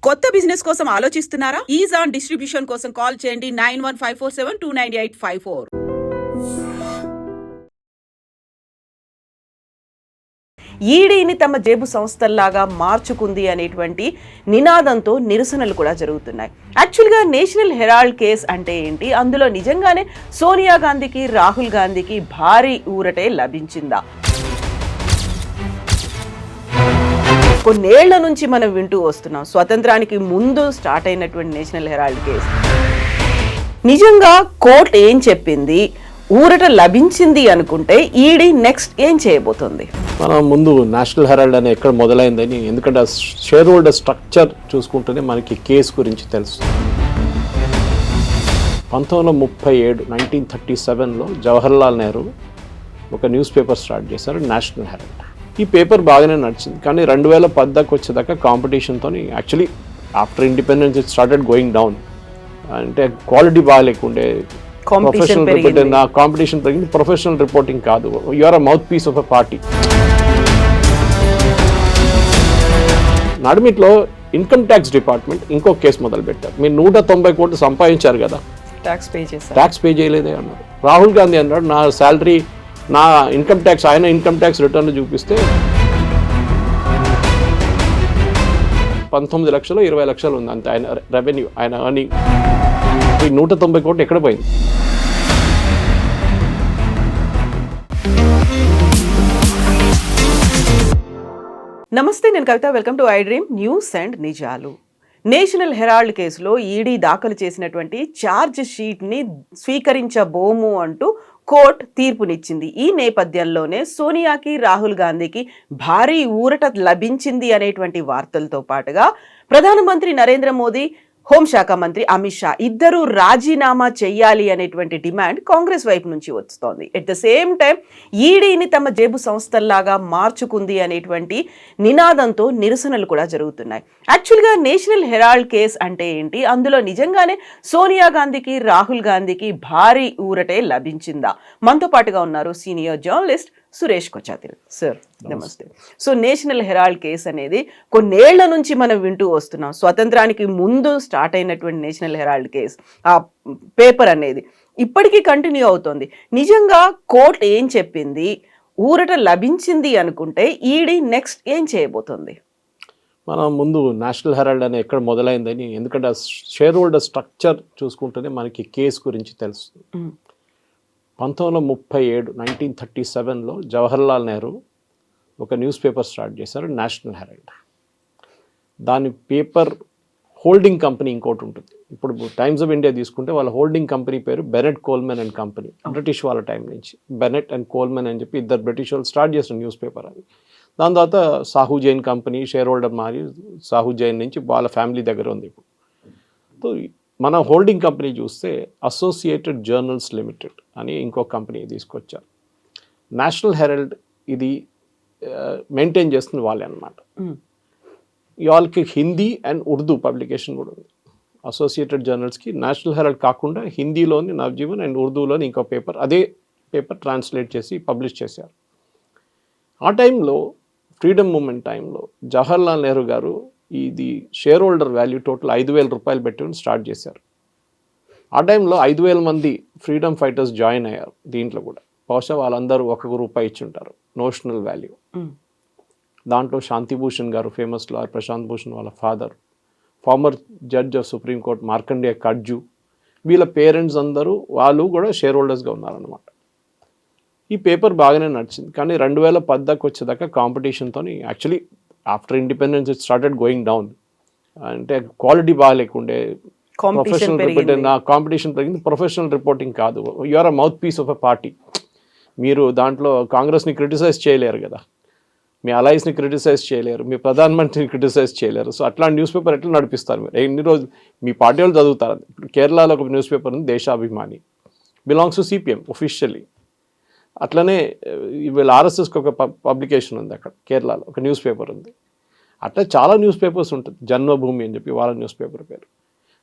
కొత్త బిజినెస్ కోసం ఆలోచిస్తున్నారా? ఈజ్ ఆన్ డిస్ట్రిబ్యూషన్ కోసం కాల్ చేయండి 9154729854. ఈడీని తమ జేబు సంస్థల్లాగా మార్చుకుంది అనేటువంటి నినాదంతో నిరసనలు కూడా జరుగుతున్నాయి. యాక్చువల్గా నేషనల్ హెరాల్డ్ కేస్ అంటే ఏంటి, అందులో నిజంగానే సోనియా గాంధీకి రాహుల్ గాంధీకి భారీ ఊరటే లభించిందా? కొన్నేళ్ల నుంచి మనం వింటూ వస్తున్నాం, స్వతంత్రానికి ముందు స్టార్ట్ అయినటువంటి నేషనల్ హెరాల్డ్ కేసు. నిజంగా కోర్టు ఏం చెప్పింది, ఊరట లభించింది అనుకుంటే ఈడీ నెక్స్ట్ ఏం చేయబోతుంది? మనం ముందు నేషనల్ హెరాల్డ్ అని ఎక్కడ మొదలైందని, ఎందుకంటే షేర్ హోల్డర్ స్ట్రక్చర్ చూసుకుంటేనే మనకి కేసు గురించి తెలుసు. 1937 జవహర్లాల్ నెహ్రూ ఒక న్యూస్ పేపర్ స్టార్ట్ చేశారు, నేషనల్ హెరాల్డ్. ఈ పేపర్ బాగానే నడిచింది, కానీ 2010 వచ్చేదాకా కాంపిటీషన్తో actually after independence it started going down. అంటే క్వాలిటీ బాగా లేకుండే, ప్రొఫెషనల్ రిపోర్టింగ్, కాంపిటీషన్ పెరిగింది. ప్రొఫెషనల్ రిపోర్టింగ్ కాదు, you are a mouthpiece of a party. నడిమిట్లో ఇన్కమ్ ట్యాక్స్ డిపార్ట్మెంట్ ఇంకో కేసు మొదలు పెట్టారు. మీరు 190 కోట్లు సంపాదించారు కదా, ట్యాక్స్ పే చేయలేదే అన్నారు. రాహుల్ గాంధీ అన్నాడు, నా శాలరీ, నా ఇన్కమ్ ట్యాక్స్, ఆయన ఇన్కమ్ ట్యాక్స్ రిటర్న్ చూపిస్తే 19 లక్షలు 20 లక్షలు ఉంది అంతే ఆయన రెవెన్యూ, ఆయన ఎర్నింగ్. 190 కోట్లు ఎక్కడ పోయింది? నమస్తే, నేను Kavitha. Welcome to I dream news and నిజాలు. నేషనల్ హెరాల్డ్ కేసులో ఈడీ దాఖలు చేసినటువంటి ఛార్జ్ షీట్ని స్వీకరించబోము అంటూ కోర్టు తీర్పునిచ్చింది. ఈ నేపథ్యంలోనే సోనియాకి రాహుల్ గాంధీకి భారీ ఊరట లభించింది అనేటువంటి వార్తలతో పాటుగా ప్రధానమంత్రి నరేంద్ర మోదీ, హోంశాఖ మంత్రి అమిత్ షా ఇద్దరూ రాజీనామా చెయ్యాలి అనేటువంటి డిమాండ్ కాంగ్రెస్ వైపు నుంచి వస్తోంది. ఎట్ ద సేమ్ టైం ఈడీని తమ జేబు సంస్థల్లాగా మార్చుకుంది అనేటువంటి నినాదంతో నిరసనలు కూడా జరుగుతున్నాయి. యాక్చువల్గా నేషనల్ హెరాల్డ్ కేస్ అంటే ఏంటి, అందులో నిజంగానే సోనియా గాంధీకి రాహుల్ గాంధీకి భారీ ఊరటే లభించిందా? మనతో పాటుగా ఉన్నారు సీనియర్ జర్నలిస్ట్ సురేష్ కొచాతిల్. సార్ నమస్తే. సో నేషనల్ హెరాల్డ్ కేస్ అనేది కొన్నేళ్ల నుంచి మనం వింటూ వస్తున్నాం, స్వతంత్రానికి ముందు స్టార్ట్ అయినటువంటి నేషనల్ హెరాల్డ్ కేస్, ఆ పేపర్ అనేది ఇప్పటికీ కంటిన్యూ అవుతోంది. నిజంగా కోర్టు ఏం చెప్పింది, ఊరట లభించింది అనుకుంటే ఈడీ నెక్స్ట్ ఏం చేయబోతుంది? మనం ముందు నేషనల్ హెరాల్డ్ అని ఎక్కడ మొదలైందని, ఎందుకంటే షేర్ హోల్డర్ స్ట్రక్చర్ చూసుకుంటేనే మనకి కేసు గురించి తెలుసు. 1937 జవహర్లాల్ నెహ్రూ ఒక న్యూస్ పేపర్ స్టార్ట్ చేశారు, నేషనల్ హెరాల్డ్. దాని పేపర్ హోల్డింగ్ కంపెనీ ఇంకోటి ఉంటుంది. ఇప్పుడు టైమ్స్ ఆఫ్ ఇండియా తీసుకుంటే వాళ్ళ హోల్డింగ్ కంపెనీ పేరు Bennett Coleman and company. British వాళ్ళ టైం నుంచి బెనెట్ అండ్ కోల్మెన్ అని చెప్పి ఇద్దరు బ్రిటిష్ వాళ్ళు స్టార్ట్ చేసిన న్యూస్ పేపర్ అది. దాని తర్వాత Sahu Jain company share holder మారి సాహు జైన్ నుంచి వాళ్ళ ఫ్యామిలీ దగ్గర ఉంది ఇప్పుడు. సో మన హోల్డింగ్ కంపెనీ చూస్తే అసోసియేటెడ్ జర్నల్స్ లిమిటెడ్ అని ఇంకో కంపెనీ తీసుకొచ్చారు. నేషనల్ హెరాల్డ్ ఇది మెయింటైన్ చేస్తుంది వాళ్ళే అనమాట. వాళ్ళకి హిందీ అండ్ ఉర్దూ పబ్లికేషన్ కూడా ఉంది. అసోసియేటెడ్ జర్నల్స్కి నేషనల్ హెరాల్డ్ కాకుండా హిందీలోని నవజీవన్ అండ్ ఉర్దూలోని ఇంకో పేపర్, అదే పేపర్ ట్రాన్స్లేట్ చేసి పబ్లిష్ చేశారు. ఆ టైంలో ఫ్రీడమ్ మూమెంట్ టైంలో జవహర్లాల్ నెహ్రూ గారు ఇది షేర్ హోల్డర్ వాల్యూ టోటల్ 5,000 రూపాయలు పెట్టి స్టార్ట్ చేశారు. ఆ టైంలో 5,000 మంది ఫ్రీడమ్ ఫైటర్స్ జాయిన్ అయ్యారు దీంట్లో కూడా. బహుశా వాళ్ళందరూ ₹1 ఇచ్చి ఉంటారు నోషనల్ వాల్యూ. దాంట్లో శాంతిభూషణ్ గారు, ఫేమస్ లాయర్ ప్రశాంత్ భూషణ్ వాళ్ళ father, former judge of supreme court Markandeya Katju, వీళ్ళ పేరెంట్స్ అందరూ వాళ్ళు కూడా షేర్ హోల్డర్స్గా ఉన్నారనమాట. ఈ పేపర్ బాగానే నడిచింది, కానీ 2010 వచ్చేదాకా కాంపిటీషన్తో actually after independence it started going down. అంటే క్వాలిటీ బాగా లేకుండే, ప్రొఫెషనల్ రిపోర్టింగ్, కాంపిటీషన్ పెరిగింది. ప్రొఫెషనల్ రిపోర్టింగ్ కాదు, you are a mouthpiece of a party. మీరు దాంట్లో కాంగ్రెస్ని క్రిటిసైజ్ చేయలేరు కదా, మీ అలైస్ని క్రిటిసైజ్ చేయలేరు, మీ ప్రధానమంత్రిని క్రిటిసైజ్ చేయలేరు. సో అట్లాంటి న్యూస్ పేపర్ ఎట్లా నడిపిస్తారు మీరు? ఎన్ని రోజులు మీ పార్టీ వాళ్ళు చదువుతారు? ఇప్పుడు కేరళలో ఒక న్యూస్ పేపర్ ఉంది, దేశాభిమాని, బిలాంగ్స్ టు సిపిఎం ఒఫిషియల్లీ. అట్లనే వీళ్ళ ఆర్ఎస్ఎస్కి ఒక పబ్లికేషన్ ఉంది అక్కడ కేరళలో, ఒక న్యూస్ పేపర్ ఉంది. అట్లా చాలా న్యూస్ పేపర్స్ ఉంటుంది, జన్మభూమి అని చెప్పి వాళ్ళ న్యూస్ పేపర్ పేరు.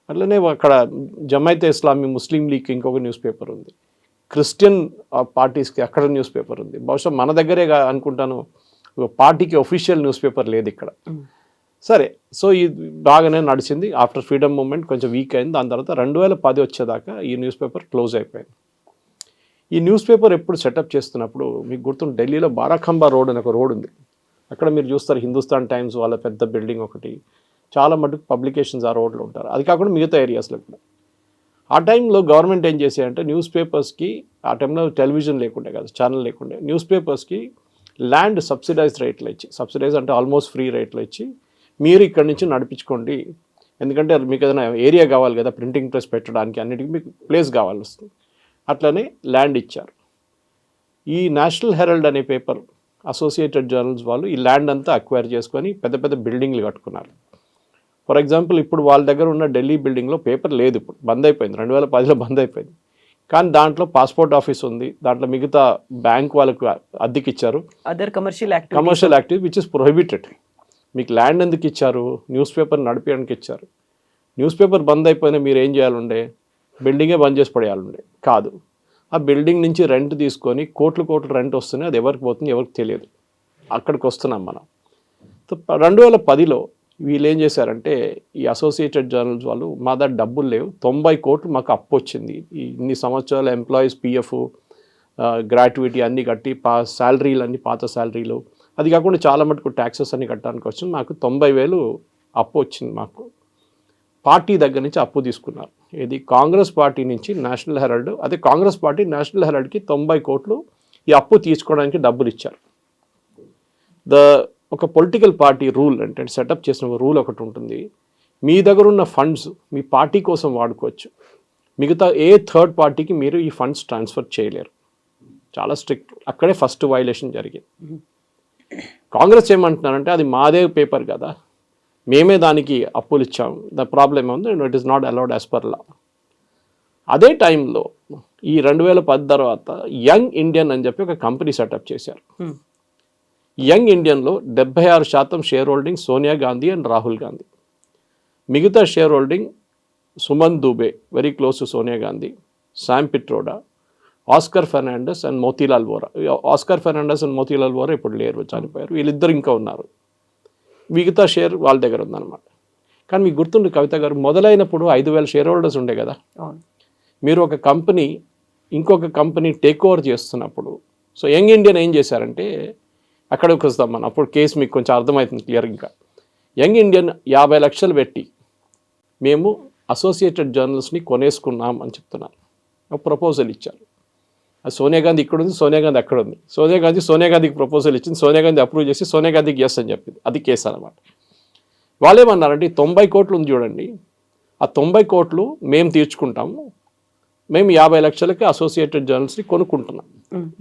అట్లనే అక్కడ జమైతే ఇస్లామీ ముస్లిం లీగ్ ఇంకొక న్యూస్ పేపర్ ఉంది. క్రిస్టియన్ పార్టీస్కి అక్కడ న్యూస్ పేపర్ ఉంది. బహుశా మన దగ్గరే అనుకుంటాను పార్టీకి ఒఫిషియల్ న్యూస్ పేపర్ లేదు ఇక్కడ. సరే, సో ఇది బాగానే నడిచింది. ఆఫ్టర్ ఫ్రీడమ్ మూమెంట్ కొంచెం వీక్ అయింది. దాని తర్వాత 2010 వచ్చేదాకా ఈ న్యూస్ పేపర్ క్లోజ్ అయిపోయింది. ఈ న్యూస్ పేపర్ ఎప్పుడు సెటప్ చేస్తున్నప్పుడు మీకు గుర్తుంది, ఢిల్లీలో బారాఖంబా రోడ్ అని ఒక రోడ్ ఉంది. అక్కడ మీరు చూస్తారు హిందుస్థాన్ టైమ్స్ వాళ్ళ పెద్ద బిల్డింగ్ ఒకటి, చాలా మటుకు పబ్లికేషన్స్ ఆ రోడ్లో ఉంటారు. అది కాకుండా మిగతా ఏరియాస్లో కూడా. ఆ టైంలో గవర్నమెంట్ ఏం చేసాయంటే న్యూస్ పేపర్స్కి, ఆ టైంలో టెలివిజన్ లేకుండే కదా, ఛానల్ లేకుండే, న్యూస్ పేపర్స్కి ల్యాండ్ సబ్సిడైజ్ రేట్లో ఇచ్చి, సబ్సిడైజ్ అంటే ఆల్మోస్ట్ ఫ్రీ రేట్లో ఇచ్చి, మీరు ఇక్కడి నుంచి నడిపించుకోండి, ఎందుకంటే మీకు ఏదైనా ఏరియా కావాలి కదా ప్రింటింగ్ ప్రెస్ పెట్టడానికి, అన్నిటికీ మీకు ప్లేస్ కావాలి వస్తుంది. అట్లనే ల్యాండ్ ఇచ్చారు. ఈ నేషనల్ హెరాల్డ్ అనే పేపర్, అసోసియేటెడ్ జర్నల్స్ వాళ్ళు ఈ ల్యాండ్ అంతా అక్వైర్ చేసుకొని పెద్ద పెద్ద బిల్డింగ్లు కట్టుకున్నారు. ఫర్ ఎగ్జాంపుల్ ఇప్పుడు వాళ్ళ దగ్గర ఉన్న ఢిల్లీ బిల్డింగ్లో పేపర్ లేదు, ఇప్పుడు బంద్ అయిపోయింది, 2010లో బంద్ అయిపోయింది. కానీ దాంట్లో పాస్పోర్ట్ ఆఫీస్ ఉంది, దాంట్లో మిగతా బ్యాంక్ వాళ్ళకు అద్దెకి ఇచ్చారు. Other commercial activity which is prohibited. మీకు ల్యాండ్ ఎందుకు ఇచ్చారు? న్యూస్ పేపర్ నడిపేయడానికి ఇచ్చారు. న్యూస్ పేపర్ బంద్ అయిపోయినా మీరు ఏం చేయాలండే? బిల్డింగే బంద్ చేసి పడేయాలండే కాదు. ఆ బిల్డింగ్ నుంచి రెంట్ తీసుకొని కోట్లు రెంట్ వస్తున్నాయి, అది ఎవరికి పోతుంది ఎవరికి తెలియదు. అక్కడికి వస్తున్నాం మనం. 2010లో వీళ్ళు ఏం చేశారంటే, ఈ అసోసియేటెడ్ జర్నల్స్ వాళ్ళు, మా దగ్గర డబ్బులు లేవు, 90 కోట్లు మాకు అప్పు వచ్చింది, ఇన్ని సంవత్సరాల ఎంప్లాయీస్ పిఎఫ్ గ్రాట్యుటీ అన్నీ కట్టి, శాలరీలు అన్నీ పాత శాలరీలు, అది కాకుండా చాలా మటుకు ట్యాక్సెస్ అన్ని కట్టడానికి వచ్చింది, మాకు 90,000 అప్పు వచ్చింది. మాకు పార్టీ దగ్గర నుంచి అప్పు తీసుకున్నారు. ఇది కాంగ్రెస్ పార్టీ నుంచి నేషనల్ హెరాల్డ్, అదే కాంగ్రెస్ పార్టీ నేషనల్ హెరాల్డ్కి 90 కోట్లు ఈ అప్పు తీసుకోవడానికి డబ్బులు ఇచ్చారు. ఒక పొలిటికల్ పార్టీ రూల్ అంటే సెటప్ చేసిన రూల్ ఒకటి ఉంటుంది, మీ దగ్గర ఉన్న ఫండ్స్ మీ పార్టీ కోసం వాడుకోవచ్చు, మిగతా ఏ థర్డ్ పార్టీకి మీరు ఈ ఫండ్స్ ట్రాన్స్ఫర్ చేయలేరు. చాలా స్ట్రిక్ట్. అక్కడే ఫస్ట్ వైలేషన్ జరిగింది. కాంగ్రెస్ ఏమంటున్నారంటే అది మాదే పేపర్ కదా, మేమే దానికి అప్పులు ఇచ్చాం, ద ప్రాబ్లమ్ ఉంది, it is not allowed as per law. అదే టైంలో ఈ 2010 తర్వాత యంగ్ ఇండియన్ అని చెప్పి ఒక కంపెనీ సెటప్ చేశారు. యంగ్ ఇండియన్లో 76% share holding Sonia Gandhi and Rahul Gandhi, మిగతా share holding Suman Dubey, very close to Sonia Gandhi, Sam Pitroda, Oscar Fernandes and Motilal Vora. Oscar Fernandes and Motilal Vora ఇప్పుడు లేరు, చనిపోయారు. వీళ్ళిద్దరు ఇంకా ఉన్నారు. మిగతా షేర్ వాళ్ళ దగ్గర ఉందన్నమాట. కానీ మీకు గుర్తుండే కవిత గారు, మొదలైనప్పుడు 5,000 షేర్ హోల్డర్స్ ఉండే కదా. మీరు ఒక కంపెనీ ఇంకొక కంపెనీ టేక్ ఓవర్ చేస్తున్నప్పుడు, సో యంగ్ ఇండియన్ ఏం చేశారంటే, అక్కడికి వస్తాం మనం, అప్పుడు కేసు మీకు కొంచెం అర్థమవుతుంది క్లియర్. ఇంకా యంగ్ ఇండియన్ 50 లక్షలు పెట్టి మేము అసోసియేటెడ్ జర్నల్స్ని కొనేసుకున్నాం అని చెప్తున్నారు. ఒక ప్రపోజల్ ఇచ్చారు. అది సోనియా గాంధీ ఇక్కడ ఉంది, సోనియా గాంధీ అక్కడ ఉంది. సోనియా గాంధీకి ప్రపోజల్ ఇచ్చింది, సోనియా గాంధీ అప్రూవ్ చేసి సోనియా గాంధీకి ఎస్ అని చెప్పింది. అది కేసు అనమాట. వాళ్ళేమన్నారంటే 90 కోట్లు ఉంది చూడండి, ఆ 90 కోట్లు మేము తీర్చుకుంటాము, మేము 50 లక్షలకి అసోసియేటెడ్ జర్నల్స్ని కొనుక్కుంటున్నాం.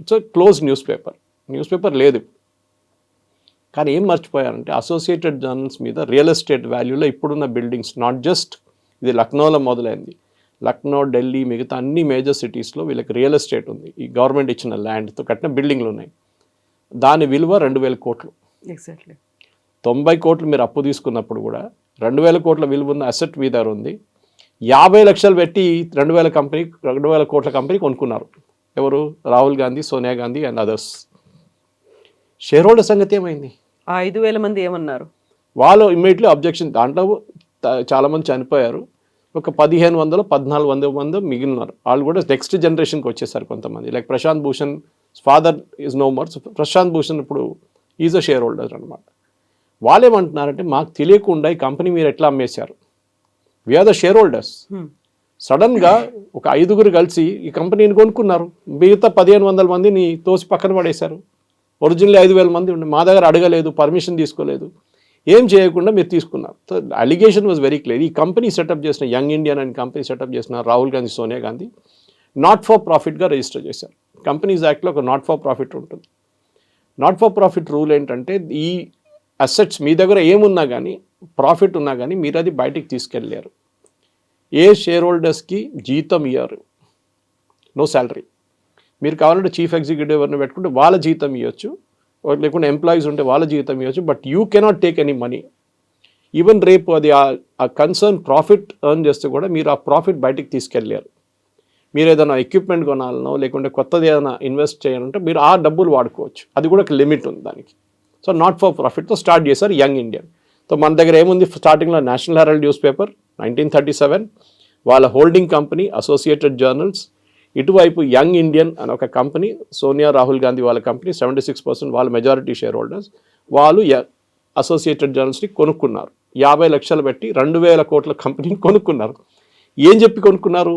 ఇట్స్ క్లోజ్ న్యూస్ పేపర్ లేదు. కానీ ఏం మర్చిపోయారంటే, అసోసియేటెడ్ జర్నల్స్ మీద రియల్ ఎస్టేట్ వాల్యూలో ఇప్పుడున్న బిల్డింగ్స్, నాట్ జస్ట్ ఇది లక్నోలో మొదలైంది, లక్నో, ఢిల్లీ, మిగతా అన్ని మేజర్ సిటీస్లో వీళ్ళకి రియల్ ఎస్టేట్ ఉంది. ఈ గవర్నమెంట్ ఇచ్చిన ల్యాండ్తో కట్టిన బిల్డింగ్లు ఉన్నాయి. దాని విలువ 2,000 కోట్లు. ఎగ్జాక్ట్లీ 90 కోట్లు మీరు అప్పు తీసుకున్నప్పుడు కూడా 2,000 కోట్ల విలువ ఉన్న అసెట్ మీ దగ్గర ఉంది. 50 లక్షలు పెట్టి 2,000 కోట్ల కంపెనీ కొనుక్కున్నారు. ఎవరు? Rahul Gandhi, Sonia Gandhi and others. Share holder సంగతి ఏమైంది? 5,000 మంది ఏమన్నారు? వాళ్ళు ఇమ్మీడియట్లీ అబ్జెక్షన్. దాంట్లో చాలామంది చనిపోయారు. ఒక 1,500-1,400 మంది మిగిలినారు. వాళ్ళు కూడా నెక్స్ట్ జనరేషన్కి వచ్చేసారు కొంతమంది. Like Prashant Bhushan father is no more. Prashant Bhushan ఇప్పుడు ఈజ్ అ షేర్ హోల్డర్ అనమాట. వాళ్ళు ఏమంటున్నారంటే, మాకు తెలియకుండా ఈ కంపెనీ మీరు ఎట్లా అమ్మేశారు, వీఆర్ ద షేర్ హోల్డర్స్. సడన్గా ఒక 5గురు కలిసి ఈ కంపెనీని కొనుక్కున్నారు. మిగతా 1,500 మందిని తోసి పక్కన పడేశారు. ఒరిజినల్లీ 5,000 మంది ఉండే, మా దగ్గర అడగలేదు, పర్మిషన్ తీసుకోలేదు, ఏం చేయకుండా మీరు తీసుకున్నారు. So allegation was very clear. ఈ కంపెనీ సెటప్ చేసిన Young Indian and company set up చేసిన రాహుల్ గాంధీ, సోనియా గాంధీ నాట్ ఫర్ ప్రాఫిట్గా రిజిస్టర్ చేశారు. కంపెనీస్ యాక్ట్లో ఒక నాట్ ఫర్ ప్రాఫిట్ ఉంటుంది. నాట్ ఫర్ ప్రాఫిట్ రూల్ ఏంటంటే, ఈ అసెట్స్ మీ దగ్గర ఏమున్నా కానీ, ప్రాఫిట్ ఉన్నా కానీ మీరు అది బయటికి తీసుకెళ్ళలేరు. ఏ షేర్ హోల్డర్స్కి జీతం ఇయ్యారు, నో శాలరీ. మీరు కావాలంటే చీఫ్ ఎగ్జిక్యూటివ్ ఎవరిని పెట్టుకుంటే వాళ్ళ జీతం ఇవ్వచ్చు, లేకుంటే ఎంప్లాయీస్ ఉంటే వాళ్ళ జీతం ఇవ్వచ్చు, but you cannot take any money. Even రేపు అది ఆ కన్సర్న్ ప్రాఫిట్ ఎర్న్ చేస్తే కూడా మీరు ఆ ప్రాఫిట్ బయటికి తీసుకెళ్ళారు. మీరు ఏదైనా ఎక్విప్మెంట్ కొనాలనో లేకుంటే కొత్తది ఏదైనా ఇన్వెస్ట్ చేయాలంటే మీరు ఆ డబ్బులు వాడుకోవచ్చు. అది కూడా ఒక లిమిట్ ఉంది దానికి. సో నాట్ ఫర్ ప్రాఫిట్తో స్టార్ట్ చేశారు యంగ్ ఇండియన్. సో మన దగ్గర ఏముంది స్టార్టింగ్లో నేషనల్ హెరాల్డ్ న్యూస్ పేపర్ 1937, వాళ్ళ హోల్డింగ్ కంపెనీ అసోసియేటెడ్ జర్నల్స్, ఇటువైపు యంగ్ ఇండియన్ అని ఒక కంపెనీ, సోనియా రాహుల్ గాంధీ వాళ్ళ కంపెనీ 76% వాళ్ళ మెజారిటీ షేర్ హోల్డర్స్, వాళ్ళు అసోసియేటెడ్ జర్నల్స్ని కొనుక్కున్నారు. 50 లక్షలు పెట్టి 2000 కోట్ల కంపెనీని కొనుక్కున్నారు. ఏం చెప్పి కొనుక్కున్నారు?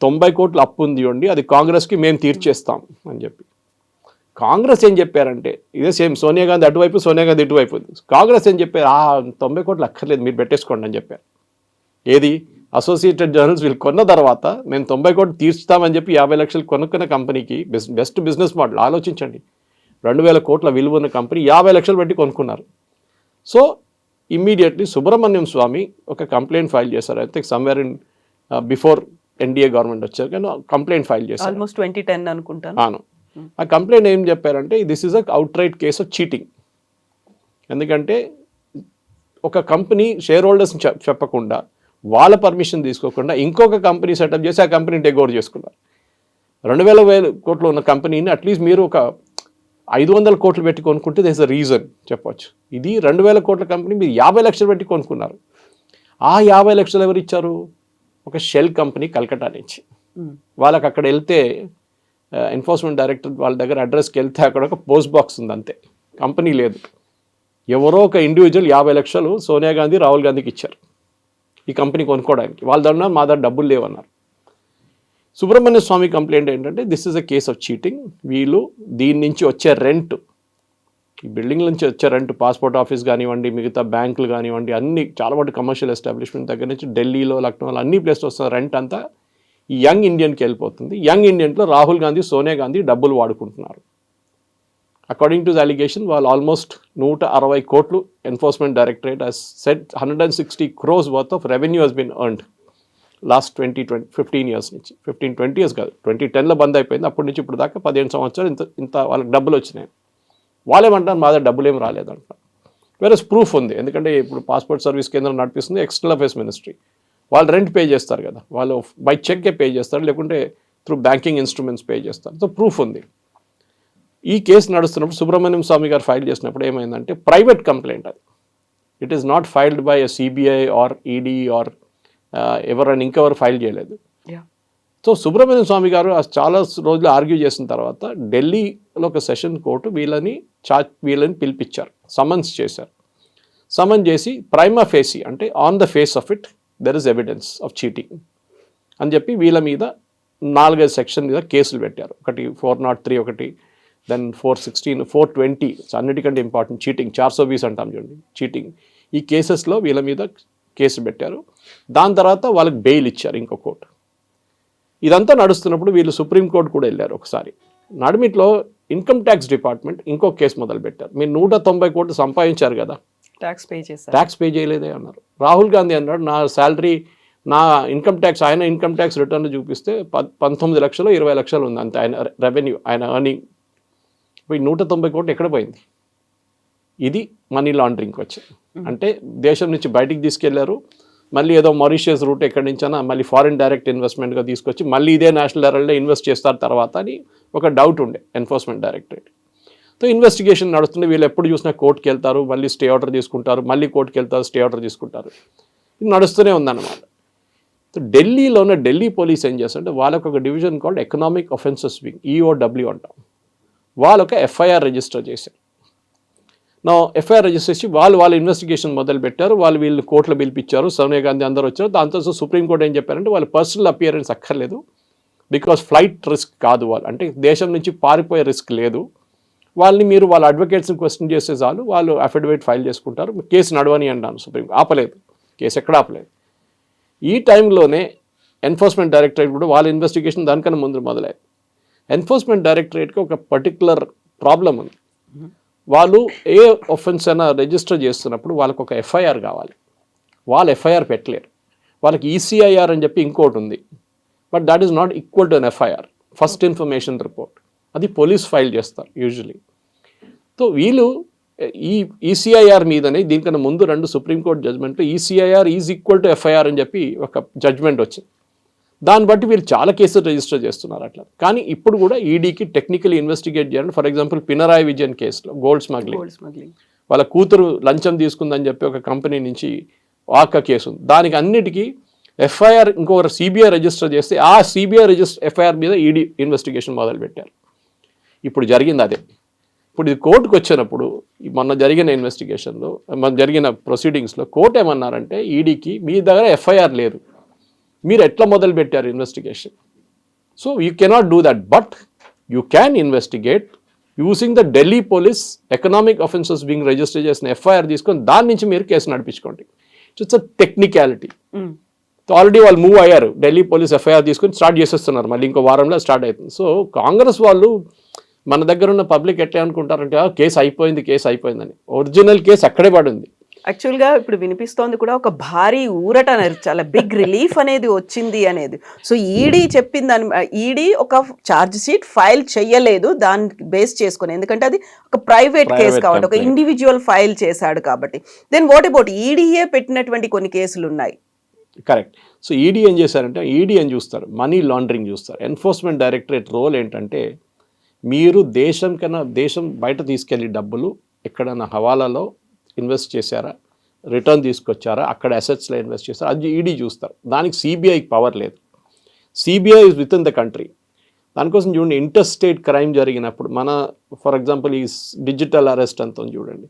90 కోట్ల అప్పు ఉంది అండి, అది కాంగ్రెస్కి మేము తీర్చేస్తాం అని చెప్పి. కాంగ్రెస్ ఏం చెప్పారంటే, ఇదే సేమ్ సోనియా గాంధీ అటువైపు, సోనియా గాంధీ ఇటువైపు. కాంగ్రెస్ ఏం చెప్పారు? 90 కోట్లు అక్కర్లేదు, మీరు పెట్టేసుకోండి అని చెప్పారు. ఏది? అసోసియేటెడ్ జర్నల్స్ వీళ్ళు కొన్న తర్వాత మేము 90 కోట్లు తీర్చుతామని చెప్పి 50 లక్షలు కొనుక్కున్న కంపెనీకి బెస్ట్ బిజినెస్ మోడల్ ఆలోచించండి. 2000 కోట్ల విలువ ఉన్న కంపెనీ 50 లక్షలు పెట్టి కొనుక్కున్నారు. సో ఇమ్మీడియట్లీ సుబ్రహ్మణ్యం స్వామి ఒక కంప్లైంట్ ఫైల్ చేశారు. అయితే somewhere in before NDA government వచ్చారు కానీ కంప్లైంట్ ఫైల్ చేశారు. ఆల్మోస్ట్ 2010 అనుకుంటాను. అవును. ఆ కంప్లైంట్ ఏం చెప్పారంటే, this is a out right case of cheating. ఎందుకంటే ఒక కంపెనీ షేర్ హోల్డర్స్ చెప్పకుండా, వాళ్ళ పర్మిషన్ తీసుకోకుండా ఇంకొక కంపెనీ సెటప్ చేసి ఆ కంపెనీని టేక్ ఓవర్ చేసుకున్నారు. 2000 కోట్లు ఉన్న కంపెనీని అట్లీస్ట్ మీరు ఒక 500 కోట్లు పెట్టి కొనుక్కుంటే దేస్ అ రీజన్ చెప్పవచ్చు. ఇది 2000 కోట్ల కంపెనీ మీరు 50 లక్షలు పెట్టి కొనుక్కున్నారు. ఆ 50 లక్షలు ఎవరు ఇచ్చారు? ఒక షెల్ కంపెనీ కల్కటా నుంచి. వాళ్ళకి అక్కడ వెళ్తే ఎన్ఫోర్స్మెంట్ డైరెక్టర్ వాళ్ళ దగ్గర అడ్రస్కి వెళ్తే అక్కడ ఒక పోస్ట్ బాక్స్ ఉంది, అంతే, కంపెనీ లేదు. ఎవరో ఒక ఇండివిజువల్ 50 లక్షలు సోనియా గాంధీ, రాహుల్ గాంధీకి ఇచ్చారు ఈ కంపెనీ కొనుక్కోవడానికి. వాళ్ళ దగ్గర మా దగ్గర డబ్బులు లేవన్నారు. సుబ్రహ్మణ్య స్వామి కంప్లైంట్ ఏంటంటే, this is a case of cheating. వీళ్ళు దీని నుంచి వచ్చే రెంట్, ఈ బిల్డింగ్ నుంచి వచ్చే రెంట్, పాస్పోర్ట్ ఆఫీస్ కానివ్వండి, మిగతా బ్యాంకులు కానివ్వండి, అన్ని చాలా మటు కమర్షియల్ ఎస్టాబ్లిష్మెంట్ దగ్గర నుంచి ఢిల్లీలో, లక్నోలో అన్ని ప్లేస్లో వస్తున్న రెంట్ అంతా ఈ యంగ్ ఇండియన్కి వెళ్ళిపోతుంది. యంగ్ ఇండియన్లో రాహుల్ గాంధీ, సోనియా గాంధీ డబ్బులు వాడుకుంటున్నారు. అకార్డింగ్ టు ద అలిగేషన్, వాళ్ళు ఆల్మోస్ట్ 160 కోట్లు enforcement directorate has set 160 crores worth of revenue has been earned last 15 years నుంచి. 20 years కాదు, 2010లో బంద్ అయిపోయింది. అప్పటి నుంచి ఇప్పుడు దాకా 15 సంవత్సరాలు ఇంత వాళ్ళకి డబ్బులు వచ్చినాయి. వాళ్ళేమంటారు, మా దగ్గర డబ్బులు ఏం రాలేదంటారు. వేరే ప్రూఫ్ ఉంది. ఎందుకంటే ఇప్పుడు పాస్పోర్ట్ సర్వీస్ కేంద్రం నడిపిస్తుంది ఎక్స్టర్నల్ అఫేర్స్ మినిస్ట్రీ. వాళ్ళు రెంట్ పే చేస్తారు కదా, వాళ్ళు బై చెక్కే పే చేస్తారు, లేకుంటే త్రూ బ్యాంకింగ్ ఇన్స్ట్రుమెంట్స్ పే చేస్తారు. సో ప్రూఫ్ ఉంది. ఈ కేసు నడుస్తున్నప్పుడు సుబ్రహ్మణ్యం స్వామి గారు ఫైల్ చేసినప్పుడు ఏమైందంటే, ప్రైవేట్ కంప్లైంట్ అది. It is not filed by a CBI or ED or ఎవరైనా ఇంకెవరు ఫైల్ చేయలేదు. సో సుబ్రహ్మణ్యం స్వామి గారు చాలా రోజులు ఆర్గ్యూ చేసిన తర్వాత ఢిల్లీలో ఒక సెషన్ కోర్టు వీళ్ళని పిలిపించారు, సమన్స్ చేశారు. సమన్ చేసి ప్రైమా ఫేసి అంటే on the face of it there is evidence of cheating అని చెప్పి వీళ్ళ మీద 4-5 సెక్షన్ మీద కేసులు పెట్టారు. ఒకటి 403, ఒకటి దెన్ 416, 420. అన్నిటికంటే ఇంపార్టెంట్ చీటింగ్, 420 అంటాం చూడండి, చీటింగ్. ఈ కేసెస్లో వీళ్ళ మీద కేసు పెట్టారు. దాని తర్వాత వాళ్ళకి బెయిల్ ఇచ్చారు ఇంకో కోర్టు. ఇదంతా నడుస్తున్నప్పుడు వీళ్ళు సుప్రీంకోర్టు కూడా వెళ్ళారు ఒకసారి. నడిమిట్లో ఇన్కమ్ ట్యాక్స్ డిపార్ట్మెంట్ ఇంకో కేసు మొదలు పెట్టారు. మీరు 190 కోట్లు సంపాదించారు కదా, ట్యాక్స్ పే చేయలేదే అన్నారు. రాహుల్ గాంధీ అన్నాడు, నా శాలరీ, నా ఇన్కమ్ ట్యాక్స్, ఆయన ఇన్కమ్ ట్యాక్స్ రిటర్న్ చూపిస్తే 19 లక్షలు 20 లక్షలు ఉంది అంతే ఆయన రెవెన్యూ, ఆయన ఎర్నింగ్. పోయి 190 కోట్లు ఎక్కడ పోయింది? ఇది మనీ లాండరింగ్కి వచ్చింది. అంటే దేశం నుంచి బయటికి తీసుకెళ్లారు, మళ్ళీ ఏదో మారిషియస్ రూట్ ఎక్కడి నుంచైనా మళ్ళీ ఫారిన్ డైరెక్ట్ ఇన్వెస్ట్మెంట్గా తీసుకొచ్చి మళ్ళీ ఇదే నేషనల్ హెరాల్డ్లో ఇన్వెస్ట్ చేస్తారు తర్వాత అని ఒక డౌట్ ఉండే ఎన్ఫోర్స్మెంట్ డైరెక్టరేట్. సో ఇన్వెస్టిగేషన్ నడుస్తుంది. వీళ్ళు ఎప్పుడు చూసినా కోర్టుకి వెళ్తారు, మళ్ళీ స్టే ఆర్డర్ తీసుకుంటారు, మళ్ళీ కోర్టుకి వెళ్తారు, స్టే ఆర్డర్ తీసుకుంటారు. ఇది నడుస్తూనే ఉందన్నమాట. సో ఢిల్లీలో ఉన్న ఢిల్లీ పోలీస్ ఏం చేస్తారంటే, వాళ్ళకు ఒక division called economic offences wing, EOW అంటాం. వాళ్ళు ఒక ఎఫ్ఐఆర్ రిజిస్టర్ చేశారు. నా ఎఫ్ఐఆర్ రిజిస్టర్ చేసి వాళ్ళ ఇన్వెస్టిగేషన్ మొదలు పెట్టారు. వీళ్ళు కోర్టులో పిలిపించారు, సోనియా గాంధీ అందరూ వచ్చారు. దాంతో సుప్రీంకోర్టు ఏం చెప్పారంటే, వాళ్ళ పర్సనల్ అపియరెన్స్ అక్కర్లేదు, బికాస్ ఫ్లైట్ రిస్క్ కాదు, వాళ్ళు అంటే దేశం నుంచి పారిపోయే రిస్క్ లేదు, వాళ్ళని మీరు వాళ్ళ అడ్వకేట్స్ని క్వశ్చన్ చేస్తే చాలు, వాళ్ళు అఫిడవిట్ ఫైల్ చేసుకుంటారు, కేసు నడవని అన్నాను. సుప్రీం ఆపలేదు, కేసు ఎక్కడ ఆపలేదు. ఈ టైంలోనే ఎన్ఫోర్స్మెంట్ డైరెక్టరేట్ కూడా వాళ్ళ ఇన్వెస్టిగేషన్ దానికన్నా ముందు మొదలైంది. ఎన్ఫోర్స్మెంట్ డైరెక్టరేట్కి ఒక పర్టికులర్ ప్రాబ్లం ఉంది. వాళ్ళు ఏ ఒఫెన్స్ అయినా రిజిస్టర్ చేస్తున్నప్పుడు వాళ్ళకు ఒక ఎఫ్ఐఆర్ కావాలి. వాళ్ళు ఎఫ్ఐఆర్ పెట్టలేరు. వాళ్ళకి ఈసీఐఆర్ అని చెప్పి ఇంకోటి ఉంది, but that is not equal to an FIR, first information report. అది పోలీస్ ఫైల్ చేస్తారు యూజువలీ. సో వీళ్ళు ఈ ఈసీఐఆర్ మీదనే దీనికన్నా ముందు 2 సుప్రీంకోర్టు జడ్జ్మెంట్లు ECIR is equal to FIR అని చెప్పి ఒక జడ్జ్మెంట్ వచ్చింది. దాన్ని బట్టి వీళ్ళు చాలా కేసులు రిజిస్టర్ చేస్తున్నారు అట్లా. కానీ ఇప్పుడు కూడా ఈడీకి టెక్నికలీ ఇన్వెస్టిగేట్ చేయాలని, ఫర్ ఎగ్జాంపుల్ పినరాయి విజయన్ కేసులో గోల్డ్ స్మగ్లింగ్ వాళ్ళ కూతురు లంచం తీసుకుందని చెప్పి ఒక కంపెనీ నుంచి వాకా కేసు ఉంది. దానికి అన్నిటికీ ఎఫ్ఐఆర్ ఇంకొక సిబిఐ రిజిస్టర్ చేస్తే ఆ సిబిఐ ఎఫ్ఐఆర్ మీద ఈడీ ఇన్వెస్టిగేషన్ మొదలుపెట్టారు. ఇప్పుడు జరిగింది అదే. ఇప్పుడు ఇది కోర్టుకు వచ్చినప్పుడు మొన్న జరిగిన ఇన్వెస్టిగేషన్లో జరిగిన ప్రొసీడింగ్స్లో కోర్టు ఏమన్నారంటే ఈడీకి మీ దగ్గర ఎఫ్ఐఆర్ లేదు, మీరు ఎట్లా మొదలు పెట్టారు investigation? So you cannot do that, but you can investigate using the Delhi police economic offences wing register చేసిన ఎఫ్ఐఆర్ తీసుకొని దాని నుంచి మీరు కేసు నడిపించుకోండి. It's a technicality. ఆల్రెడీ వాళ్ళు మూవ్ అయ్యారు, ఢిల్లీ పోలీస్ ఎఫ్ఐఆర్ తీసుకొని స్టార్ట్ చేసేస్తున్నారు, మళ్ళీ ఇంకో వారంలో స్టార్ట్ అవుతుంది. సో కాంగ్రెస్ వాళ్ళు మన దగ్గర ఉన్న పబ్లిక్ ఎట్లా అనుకుంటారంటే కేసు అయిపోయిందని. ఒరిజినల్ కేసు అక్కడే పడింది. యాక్చువల్గా ఇప్పుడు వినిపిస్తోంది కూడా ఒక భారీ ఊరట అనేది, చాలా బిగ్ రిలీఫ్ అనేది వచ్చింది అనేది. సో ఈడీ చెప్పిందని, ఈడీ ఒక ఛార్జ్ షీట్ ఫైల్ చెయ్యలేదు దాన్ని బేస్ చేసుకొని, ఎందుకంటే అది ఒక ప్రైవేట్ కేసు కాబట్టి, ఒక ఇండివిజువల్ ఫైల్ చేశాడు కాబట్టి. దెన్ వాట్ అబౌట్ ఈడీఏ పెట్టినటువంటి కొన్ని కేసులు ఉన్నాయి. కరెక్ట్. సో ఈడీ ఏం చేశారంటే, ఈడీ ఏం చూస్తారు, మనీ లాండరింగ్ చూస్తారు. ఎన్ఫోర్స్మెంట్ డైరెక్టరేట్ రోల్ ఏంటంటే, మీరు దేశం బయట తీసుకెళ్ళి డబ్బులు ఎక్కడైనా హవాలాలో ఇన్వెస్ట్ చేశారా, రిటర్న్ తీసుకొచ్చారా, అక్కడ అసెట్స్లో ఇన్వెస్ట్ చేశారా, అది ఈడీ చూస్తారు. దానికి సిబిఐకి పవర్ లేదు. CBI is with in the country. దానికోసం చూడండి, ఇంటర్ స్టేట్ క్రైమ్ జరిగినప్పుడు మన ఫర్ ఎగ్జాంపుల్ ఈ డిజిటల్ అరెస్ట్ అంతా చూడండి,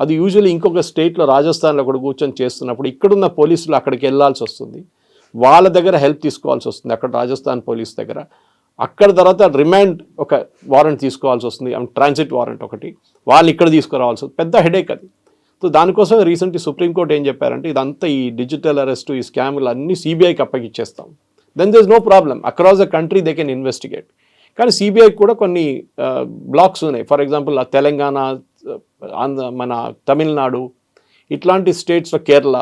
అది యూజువల్లీ ఇంకొక స్టేట్లో రాజస్థాన్లో కూడా కూర్చొని చేస్తున్నప్పుడు ఇక్కడున్న పోలీసులు అక్కడికి వెళ్ళాల్సి వస్తుంది, వాళ్ళ దగ్గర హెల్ప్ తీసుకోవాల్సి వస్తుంది, అక్కడ రాజస్థాన్ పోలీస్ దగ్గర. అక్కడ తర్వాత రిమాండ్ ఒక వారెంట్ తీసుకోవాల్సి వస్తుంది, ట్రాన్సిట్ వారెంట్ ఒకటి, వాళ్ళు ఇక్కడ తీసుకురావాల్సి వస్తుంది. పెద్ద హెడేక్ అది. సో దానికోసం రీసెంట్లీ సుప్రీంకోర్టు ఏం చెప్పారంటే, ఇదంతా ఈ డిజిటల్ అరెస్ట్, ఈ స్కామ్లు అన్నీ సిబిఐకి అప్పగిచ్చేస్తాం. Then there is no problem, across the country they can investigate. కానీ సిబిఐకి కూడా కొన్ని బ్లాక్స్ ఉన్నాయి. ఫర్ ఎగ్జాంపుల్ తెలంగాణ, మన తమిళనాడు ఇట్లాంటి స్టేట్స్లో, కేరళ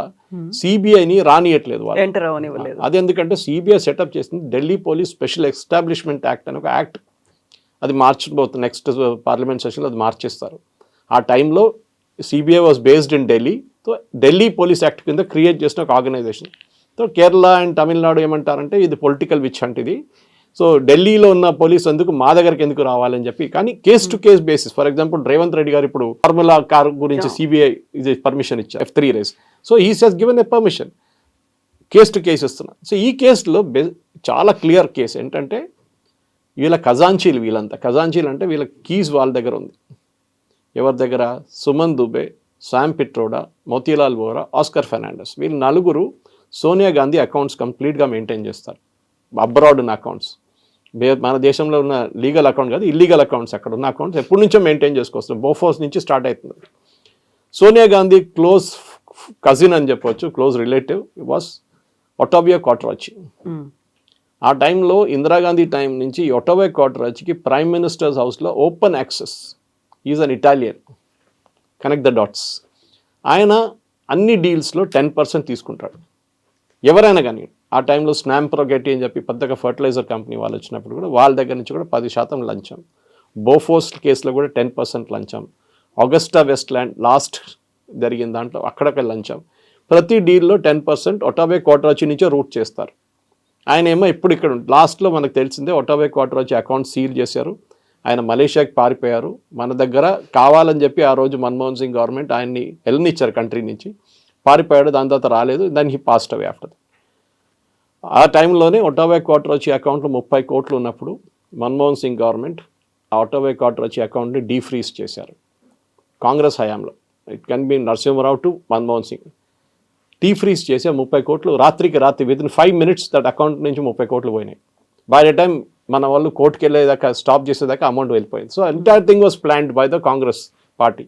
సిబిఐని రానియట్లేదు వాళ్ళు. అది ఎందుకంటే సిబిఐ సెటప్ చేసింది Delhi police special establishment act అని ఒక యాక్ట్. అది మార్చబోతుంది నెక్స్ట్ పార్లమెంట్ సెషన్లో, అది మార్చేస్తారు. ఆ టైంలో CBI was based in Delhi. So Delhi police act కింద క్రియేట్ చేసిన ఒక organisation. So Kerala and Tamil Nadu ఏమంటారంటే ఇది పొలిటికల్ విచ్ అంటే ఇది. సో ఢిల్లీలో ఉన్న పోలీసు ఎందుకు మా దగ్గరికి ఎందుకు రావాలని చెప్పి, కానీ case to case basis. For example Revanth Reddy గారు ఇప్పుడు ఫార్ములా కార్ గురించి సిబిఐ ఇది పర్మిషన్ ఇచ్చారు, F3 రేస్. సో ఈ he's given a permission, case to case ఇస్తున్నారు. సో ఈ కేసులో చాలా క్లియర్ కేసు ఏంటంటే, వీళ్ళ ఖజాంచీలు, వీళ్ళంతా ఖజాంచీలు అంటే వీళ్ళ కీస్ వాళ్ళ దగ్గర ఉంది. ఎవరి దగ్గర? సుమన్ దుబే, శామ్ పిట్రోడా, మోతీలాల్ వోరా, ఆస్కర్ ఫెర్నాండెస్. వీళ్ళు నలుగురు సోనియా గాంధీ అకౌంట్స్ కంప్లీట్గా మెయింటైన్ చేస్తారు, అబ్రాడ్ ఉన్న అకౌంట్స్. మన దేశంలో ఉన్న లీగల్ అకౌంట్ కాదు, ఇల్లీగల్ అకౌంట్స్ అక్కడ ఉన్న అకౌంట్స్ ఎప్పటి నుంచో మెయింటైన్ చేసుకొస్తాం. బోఫోర్స్ నుంచి స్టార్ట్ అవుతుంది. సోనియా గాంధీ క్లోజ్ కజిన్ అని చెప్పవచ్చు, close relative was Ottavio Quattrocchi. ఆ టైంలో ఇందిరాగాంధీ టైం నుంచి ఒటావియో క్వాట్రాచికి ప్రైమ్ మినిస్టర్స్ హౌస్లో open access. Is an Italian, connect the dots. ఆయన అన్ని డీల్స్లో 10% తీసుకుంటాడు, ఎవరైనా కానీ. ఆ టైంలో స్నామ్ ప్రొగెటీ అని చెప్పి పెద్దగా ఫర్టిలైజర్ కంపెనీ వాళ్ళు వచ్చినప్పుడు కూడా వాళ్ళ దగ్గర నుంచి కూడా 10% లంచం. బోఫోర్స్ కేసులో కూడా 10% లంచం. ఆగస్టా వెస్ట్ ల్యాండ్ లాస్ట్ జరిగిన దాంట్లో అక్కడక్కడ లంచం. ప్రతి డీల్లో 10% ఒటావియో క్వాట్రాచి నుంచే రూట్ చేస్తారు. ఆయన ఏమో ఇప్పుడు ఇక్కడ లాస్ట్లో మనకు తెలిసిందే, ఒటావియో క్వాట్రాచి అకౌంట్ సీల్ చేశారు, ఆయన మలేషియాకి పారిపోయారు. మన దగ్గర కావాలని చెప్పి ఆ రోజు మన్మోహన్ సింగ్ గవర్నమెంట్ ఆయన్ని వెళ్ళనిచ్చారు కంట్రీ నుంచి, పారిపోయాడు. దాని తర్వాత రాలేదు, దాన్ని హీ పాస్డ్ అవే ఆఫ్టర్. ఆ టైంలోనే ఒటావియో క్వాట్రాచి అకౌంట్లో 30 కోట్లు ఉన్నప్పుడు మన్మోహన్ సింగ్ గవర్నమెంట్ ఆ ఒటావియో క్వాట్రాచి అకౌంట్ని డీఫ్రీజ్ చేశారు కాంగ్రెస్ హయాంలో. It can be Narasimha Rao to Manmohan Singh. Defreeze చేసి 30 కోట్లు రాత్రికి రాత్రి వితిన్ 5 minutes దట్ అకౌంట్ నుంచి 30 కోట్లు పోయినాయి. బై ద టైం మన వాళ్ళు కోర్టుకి వెళ్ళేదాకా, స్టాప్ చేసేదాకా అమౌంట్ వెళ్ళిపోయింది. So entire thing was planned by the Congress party.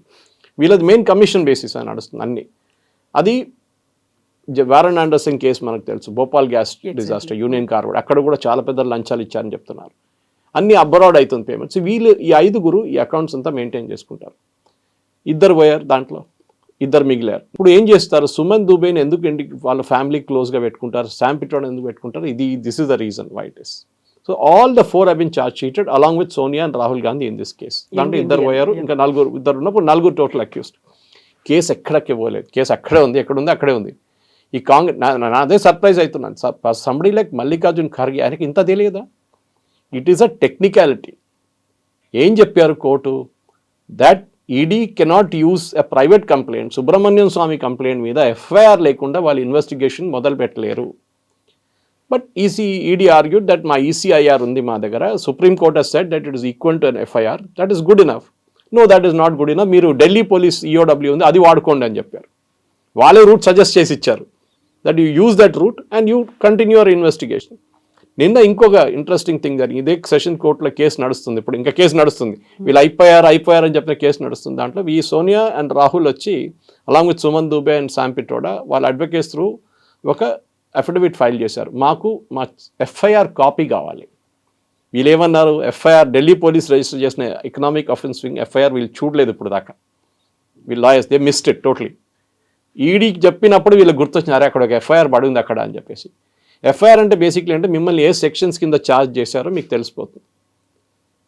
వీళ్ళది మెయిన్ కమిషన్ బేసిస్ అని నడుస్తుంది అన్ని. అది వారన్ ఆండర్సన్ కేసు మనకు తెలుసు, Bhopal gas disaster, union carbide, అక్కడ కూడా చాలా పెద్ద లంచాలు ఇచ్చారని చెప్తున్నారు. అన్ని అబ్రాడ్ అవుతుంది పేమెంట్స్. వీళ్ళు ఈ 5 ఈ అకౌంట్స్ అంతా మెయింటైన్ చేసుకుంటారు. 2 పోయారు, దాంట్లో 2 మిగిలారు. ఇప్పుడు ఏం చేస్తారు? సుమన్ దుబేని ఎందుకు ఇంటికి వాళ్ళ ఫ్యామిలీ క్లోజ్గా పెట్టుకుంటారు, శామ్ పిట్రోడా ఎందుకు పెట్టుకుంటారు? This is the reason why it is. So all the 4 have been charge sheeted along with Sonia and Rahul Gandhi in this case. దాంట్లో 2 పోయారు, ఇంకా 2 ఉన్నప్పుడు 4 టోటల్ అక్యూస్డ్. కేసు ఎక్కడికి పోలేదు, కేసు అక్కడే ఉంది, ఎక్కడ ఉంది అక్కడే ఉంది. ఈ అదే సర్ప్రైజ్ అవుతున్నాను. సంబడి లైక్ మల్లికార్జున్ ఖర్గే, ఆయనకి ఇంత తెలియదా? It is a technicality. ఏం చెప్పారు court? That ED cannot use a private complaint, Subramanian Swamy complaint మీద ఎఫ్ఐఆర్ లేకుండా వాళ్ళు ఇన్వెస్టిగేషన్ మొదలు పెట్టలేరు. బట్ ఈడీ ఆర్గ్యూడ్ దట్ మా ఈసీఐఆర్ ఉంది మా దగ్గర, supreme court has said that it is equal to an FIR, that is good enough. No, that is not good enough, మీరు ఢిల్లీ పోలీస్ ఈఓడబ్ల్యూ ఉంది అది వాడుకోండి అని చెప్పారు. వాళ్ళే రూట్ సజెస్ట్ చేసి ఇచ్చారు, that you use that route and you continue your investigation. నిన్న ఇంకొక ఇంట్రెస్టింగ్ థింగ్ జరిగింది. ఇదే సెషన్ కోర్టులో కేసు నడుస్తుంది, ఇప్పుడు ఇంకా కేసు నడుస్తుంది. వీళ్ళు అయిపోయారు అని చెప్పిన కేసు నడుస్తుంది. దాంట్లో ఈ సోనియా అండ్ రాహుల్ వచ్చి along with Suman Dubey and Sam Pitroda వాళ్ళ అడ్వకేట్స్ త్రూ ఒక అఫిడవిట్ ఫైల్ చేశారు. మా ఎఫ్ఐఆర్ కాపీ కావాలి. వీళ్ళు ఏమన్నారు, ఎఫ్ఐఆర్ ఢిల్లీ పోలీస్ రిజిస్టర్ చేసిన ఎకనామిక్ అఫెన్స్ వింగ్ ఎఫ్ఐఆర్ వీళ్ళు చూడలేదు ఇప్పుడు దాకా. వీళ్ళు lawyers they missed it totally. ఈడీకి చెప్పినప్పుడు వీళ్ళకి గుర్తొచ్చినారే అక్కడ ఒక ఎఫ్ఐఆర్ పడింది అక్కడ అని చెప్పేసి. ఎఫ్ఐఆర్ అంటే బేసిక్లీ అంటే మిమ్మల్ని ఏ సెక్షన్స్ కింద ఛార్జ్ చేశారో మీకు తెలిసిపోతుంది.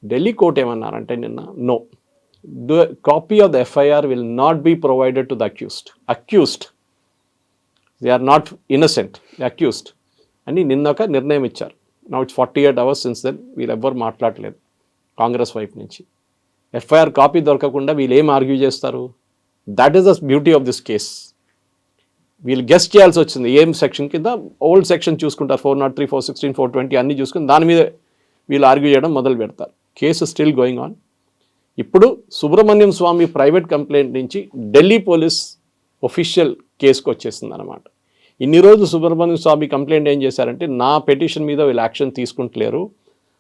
ఢిల్లీ కోర్ట్ ఏమన్నారంటే నిన్న, no, the copy of the FIR will not be provided to the accused, they are not innocent, accused అని నిన్న ఒక నిర్ణయం ఇచ్చారు. Now it's 48 hours since then వీళ్ళు ఎవ్వరు మాట్లాడలేదు కాంగ్రెస్ వైపు నుంచి. ఎఫ్ఐఆర్ కాపీ దొరకకుండా వీళ్ళు ఏం ఆర్గ్యూ చేస్తారు? That is the beauty of this case. వీళ్ళు గెస్ట్ చేయాల్సి వచ్చింది ఏం సెక్షన్ కింద. ఓల్డ్ సెక్షన్ చూసుకుంటారు, 403, 416, 420 అన్నీ చూసుకుని దాని మీద వీళ్ళు ఆర్గ్యూ చేయడం మొదలు పెడతారు. Case still going on. ఇప్పుడు సుబ్రహ్మణ్యం స్వామి ప్రైవేట్ కంప్లైంట్ నుంచి ఢిల్లీ పోలీస్ ఒఫిషియల్ కేసుకు వచ్చేసింది అనమాట. ఇన్ని రోజులు సుబ్రహ్మణ్యం స్వామి కంప్లైంట్ ఏం చేశారంటే, నా పిటిషన్ మీద వీళ్ళు యాక్షన్ తీసుకుంటలేరు,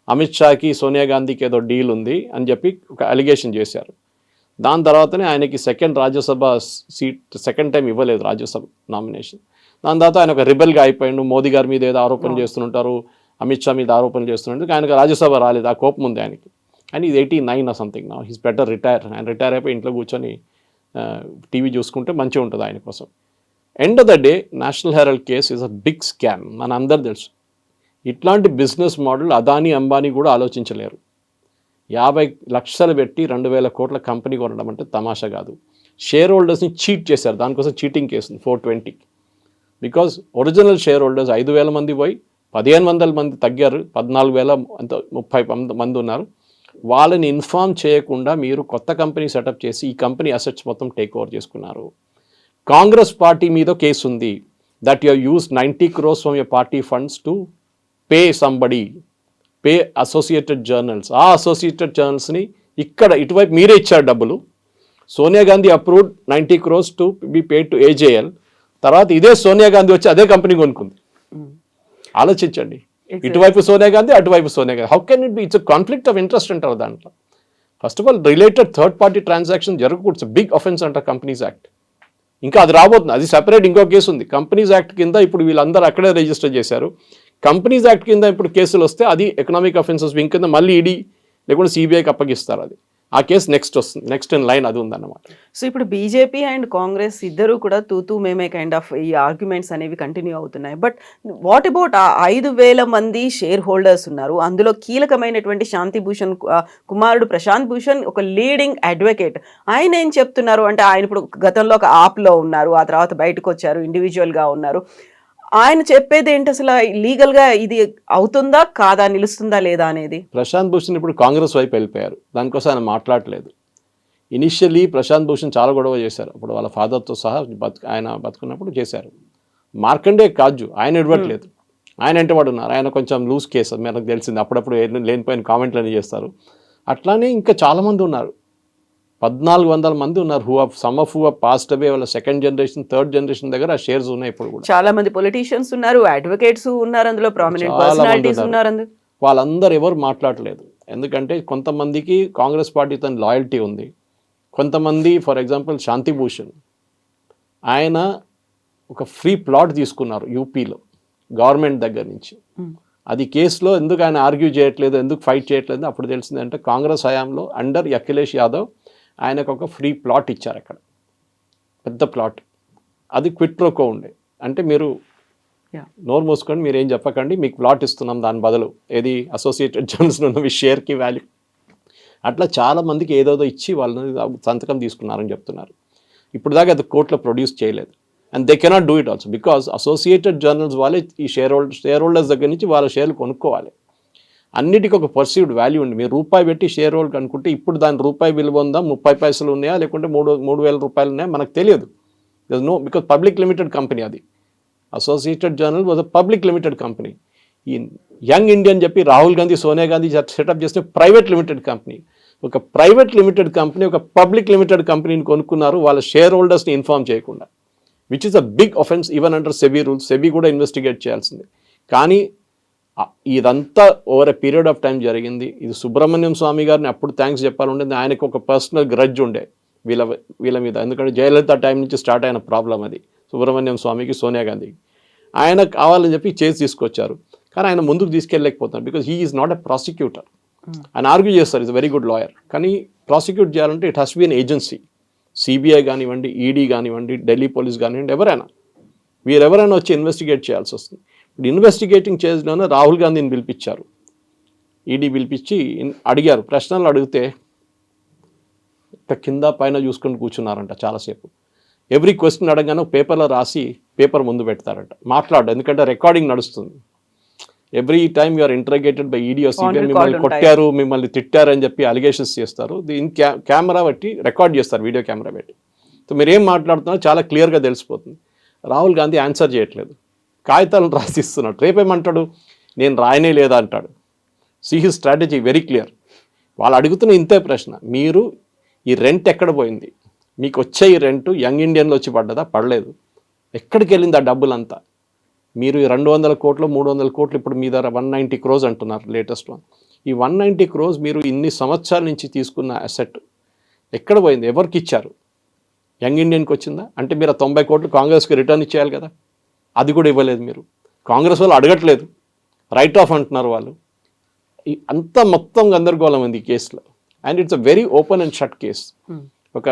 అమిత్ షాకి సోనియా గాంధీకి ఏదో డీల్ ఉంది అని చెప్పి ఒక అలిగేషన్ చేశారు. దాని తర్వాతనే ఆయనకి రాజ్యసభ సెకండ్ టైం ఇవ్వలేదు రాజ్యసభ నామినేషన్. దాని తర్వాత ఆయన ఒక రిబెల్గా అయిపోయాడు. మోదీ గారి మీద ఏదో ఆరోపణలు చేస్తుంటారు, అమిత్ షా మీద ఆరోపణలు చేస్తుంటారు. ఆయనకు రాజ్యసభ రాలేదు, ఆ కోపం ఉంది ఆయనకి. అండ్ ఇది 89 or something నా, హీస్ బెటర్ రిటైర్. ఆయన రిటైర్ అయిపోయి ఇంట్లో కూర్చొని టీవీ చూసుకుంటే మంచిగా ఉంటుంది ఆయన కోసం. End of the day National Herald case is a big scam, మన అందరు తెలుసు. ఇట్లాంటి బిజినెస్ మోడల్ అదానీ అంబానీ కూడా ఆలోచించలేరు. 50 లక్షలు పెట్టి 2,000 కోట్ల కంపెనీ కొనడం అంటే తమాషా కాదు. షేర్ హోల్డర్స్ని చీట్ చేశారు, దానికోసం cheating case 420. Because original share holders 5,000 మంది పోయి 1,500 మంది తగ్గారు, 14,000 అంత 30 మంది ఉన్నారు. వాళ్ళని ఇన్ఫార్మ్ చేయకుండా మీరు కొత్త కంపెనీ సెటప్ చేసి ఈ కంపెనీ అసెట్స్ మొత్తం టేక్ ఓవర్ చేసుకున్నారు. కాంగ్రెస్ పార్టీ మీద కేసు ఉంది, that you use 90 crores from your party funds to pay somebody, pay associated journals. ఆ అసోసియేటెడ్ జర్నల్స్ని ఇక్కడ ఇటువైపు మీరే ఇచ్చారు డబ్బులు. Sonia Gandhi approved 90 crores to be paid to AJL. తర్వాత ఇదే సోనియా గాంధీ వచ్చి అదే కంపెనీ కొనుక్కుంది. ఆలోచించండి, ఇటువైపు సోనియా గాంధీ, అటువైపు Sonia Gandhi. How can it be? It's conflict of interest అంటారు దాంట్లో. First of all related third party transaction జరగకూడదు, బిగ్ అఫెన్స్ అంటారు కంపెనీస్ యాక్ట్. ఇంకా అది రాబోతుంది, అది సెపరేట్ ఇంకో కేసు ఉంది. కంపెనీస్ యాక్ట్ కింద ఇప్పుడు వీళ్ళందరూ అక్కడే రిజిస్టర్ చేశారు. కంపెనీస్ యాక్ట్ కింద ఇప్పుడు కేసులు వస్తే అది ఎకనామిక్ అఫెన్సెస్ వింగ్ కింద మళ్ళీ ఈడీ లేకుంటే సిబిఐకి అప్పగిస్తారు. అది ఆ కేసు నెక్స్ట్ వస్తుంది, నెక్స్ట్ ఇన్ లైన్ అది ఉందన్నమాట. సో ఇప్పుడు బీజేపీ అండ్ కాంగ్రెస్ ఇద్దరు కూడా తూతూ మేమే కైండ్ ఆఫ్ ఈ ఆర్గ్యుమెంట్స్ అనేవి కంటిన్యూ అవుతున్నాయి. బట్ వాట్ అబౌట్ ఆ 5,000 మంది షేర్ హోల్డర్స్ ఉన్నారు, అందులో కీలకమైనటువంటి శాంతి భూషణ్ కుమారుడు ప్రశాంత్ భూషణ్ ఒక లీడింగ్ అడ్వకేట్. ఆయన ఏం చెప్తున్నారు అంటే, ఆయన ఇప్పుడు గతంలో ఒక ఆప్లో ఉన్నారు, ఆ తర్వాత బయటకు వచ్చారు, ఇండివిజువల్గా ఉన్నారు. ఆయన చెప్పేది ఏంటి, అసలు లీగల్గా ఇది అవుతుందా కాదా, నిలుస్తుందా లేదా అనేది? ప్రశాంత్ భూషణ్ ఇప్పుడు కాంగ్రెస్ వైపు వెళ్ళిపోయారు, దానికోసం ఆయన మాట్లాడలేదు. ఇనిషియల్లీ ప్రశాంత్ భూషణ్ చాలా గొడవ చేశారు, అప్పుడు వాళ్ళ ఫాదర్తో సహా ఆయన బతుకున్నప్పుడు చేశారు. మార్కండే కాజు ఆయన ఇవ్వట్లేదు, ఆయన వెంటబడి ఉన్నారు. ఆయన కొంచెం లూజ్ కేసు మనకు తెలిసింది, అప్పుడప్పుడు లేనిపోయిన కామెంట్లు అని చేస్తారు. అట్లానే ఇంకా చాలామంది ఉన్నారు, 1,400 మంది ఉన్నారు. Some of who passed away, వాళ్ళ సెకండ్ జనరేషన్ థర్డ్ జనరేషన్ దగ్గర ఆ షేర్స్ ఉన్నాయి. ఇప్పుడు కూడా చాలా మంది పొలిటీషియన్స్ ఉన్నారు, అడ్వకేట్స్ ఉన్నారు, అందులో ప్రామినెంట్ పర్సనాలిటీస్ ఉన్నారు. వాళ్ళందరూ ఎవరు మాట్లాడలేదు, ఎందుకంటే కొంతమందికి కాంగ్రెస్ పార్టీతో లాయల్టీ ఉంది. కొంతమంది ఫర్ ఎగ్జాంపుల్ శాంతి భూషణ్, ఆయన ఒక ఫ్రీ ప్లాట్ తీసుకున్నారు యూపీలో గవర్నమెంట్ దగ్గర నుంచి. అది కేసులో ఎందుకు ఆయన ఆర్గ్యూ చేయట్లేదు, ఎందుకు ఫైట్ చేయట్లేదు అప్పుడు తెలిసిందంటే, కాంగ్రెస్ హయాంలో అండర్ అఖిలేష్ యాదవ్ ఆయనకు ఒక ఫ్రీ ప్లాట్ ఇచ్చారు అక్కడ, పెద్ద ప్లాట్. అది క్విట్ ప్రోకో ఉండే, అంటే మీరు నోరు మూసుకొని మీరు ఏం చెప్పకండి, మీకు ప్లాట్ ఇస్తున్నాం దాని బదులు, ఏది అసోసియేటెడ్ జర్నల్స్లో ఉన్న మీ షేర్కి వాల్యూ. అట్లా చాలామందికి ఏదోదో ఇచ్చి వాళ్ళని సంతకం తీసుకున్నారని చెప్తున్నారు. ఇప్పుడు దాకా అది కోర్టులో ప్రొడ్యూస్ చేయలేదు. And they cannot do it also because associated journals వాళ్ళే ఈ షేర్ హోల్డర్స్ దగ్గర నుంచి వాళ్ళ షేర్లు కొనుక్కోవాలి. అన్నిటికీ ఒక పర్సీవ్డ్ వాల్యూ ఉంది. మీరు రూపాయి పెట్టి షేర్ హోల్డ్ అనుకుంటే ఇప్పుడు దాని రూపాయి విలువ ఉందా, 30 పైసలు ఉన్నాయా, లేకుంటే 3,000 రూపాయలు ఉన్నాయా మనకు తెలియదు. No, because public limited company అది. Associated Journal was a public limited company. ఈ యంగ్ ఇండియా అని చెప్పి రాహుల్ గాంధీ, సోనియా గాంధీ సెటప్ చేస్తే ప్రైవేట్ లిమిటెడ్ కంపెనీ. ఒక ప్రైవేట్ లిమిటెడ్ కంపెనీ ఒక పబ్లిక్ లిమిటెడ్ కంపెనీని కొనుక్కున్నారు వాళ్ళ షేర్ హోల్డర్స్ని ఇన్ఫార్మ్ చేయకుండా, which is a big offence even under SEBI rules. SEBI కూడా ఇన్వెస్టిగేట్ చేయాల్సింది. కానీ ఇదంతా over a period of time జరిగింది. ఇది సుబ్రహ్మణ్యం స్వామి గారిని అప్పుడు థ్యాంక్స్ చెప్పాలంటే ఆయనకు ఒక పర్సనల్ గ్రడ్జ్ ఉండే వీళ్ళ మీద. ఎందుకంటే జయలలిత టైం నుంచి స్టార్ట్ అయిన ప్రాబ్లం అది సుబ్రహ్మణ్యం స్వామికి, సోనియా గాంధీకి. ఆయన కావాలని చెప్పి చేసి తీసుకొచ్చారు, కానీ ఆయన ముందుకు తీసుకెళ్ళలేకపోతున్నారు because he is not a prosecutor. ఆయన ఆర్గ్యూ చేస్తారు, ఇస్ వెరీ గుడ్ లాయర్, కానీ ప్రాసిక్యూట్ చేయాలంటే it has be an agency. CBI కానివ్వండి, ఈడీ కానివ్వండి, ఢిల్లీ పోలీస్ కానివ్వండి, ఎవరైనా వీరెవరైనా వచ్చి ఇన్వెస్టిగేట్ చేయాల్సి వస్తుంది. ఇప్పుడు ఇన్వెస్టిగేటింగ్ చేసినా రాహుల్ గాంధీని పిలిపించారు, ఈడీ పిలిపించి అడిగారు. ప్రశ్నలు అడిగితే కింద పైన చూసుకొని కూర్చున్నారంట చాలాసేపు. ఎవ్రీ క్వశ్చన్ అడగానే పేపర్లో రాసి పేపర్ ముందు పెడతారంట, మాట్లాడు, ఎందుకంటే రికార్డింగ్ నడుస్తుంది. Every time you're interrogated by ED or CBI, మిమ్మల్ని కొట్టారు, మిమ్మల్ని తిట్టారు అని చెప్పి అలిగేషన్స్ చేస్తారు. దీని కెమెరా పెట్టి రికార్డ్ చేస్తారు, వీడియో కెమెరా పెట్టి. సో మీరు ఏం మాట్లాడుతున్నారో చాలా క్లియర్గా తెలిసిపోతుంది. రాహుల్ గాంధీ ఆన్సర్ చేయట్లేదు, కాగితాలను రాసిస్తున్నాడు. రేపేమంటాడు, నేను రాయనే లేదా అంటాడు. See his strategy very clear. వాళ్ళు అడుగుతున్న ఇంతే ప్రశ్న, మీరు ఈ రెంట్ ఎక్కడ పోయింది, మీకు వచ్చే ఈ రెంట్ యంగ్ ఇండియన్లో వచ్చి పడ్డదా, పడలేదు, ఎక్కడికి వెళ్ళింది ఆ డబ్బులంతా? మీరు 200 కోట్లు 300 కోట్లు ఇప్పుడు మీ దగ్గర 190 crores అంటున్నారు లేటెస్ట్ వన్. ఈ 190 crores మీరు ఇన్ని సంవత్సరాల నుంచి తీసుకున్న అసెట్ ఎక్కడ పోయింది, ఎవరికి ఇచ్చారు? యంగ్ ఇండియన్కి వచ్చిందా? అంటే మీరు 90 కోట్లు కాంగ్రెస్కి రిటర్న్ ఇచ్చేయాలి కదా, అది కూడా ఇవ్వలేదు మీరు. కాంగ్రెస్ వాళ్ళు అడగట్లేదు, రైట్ ఆఫ్ అంటున్నారు వాళ్ళు. అంతా మొత్తం గందరగోళం ఉంది ఈ కేసులో. And it's a very open and shut case. ఒక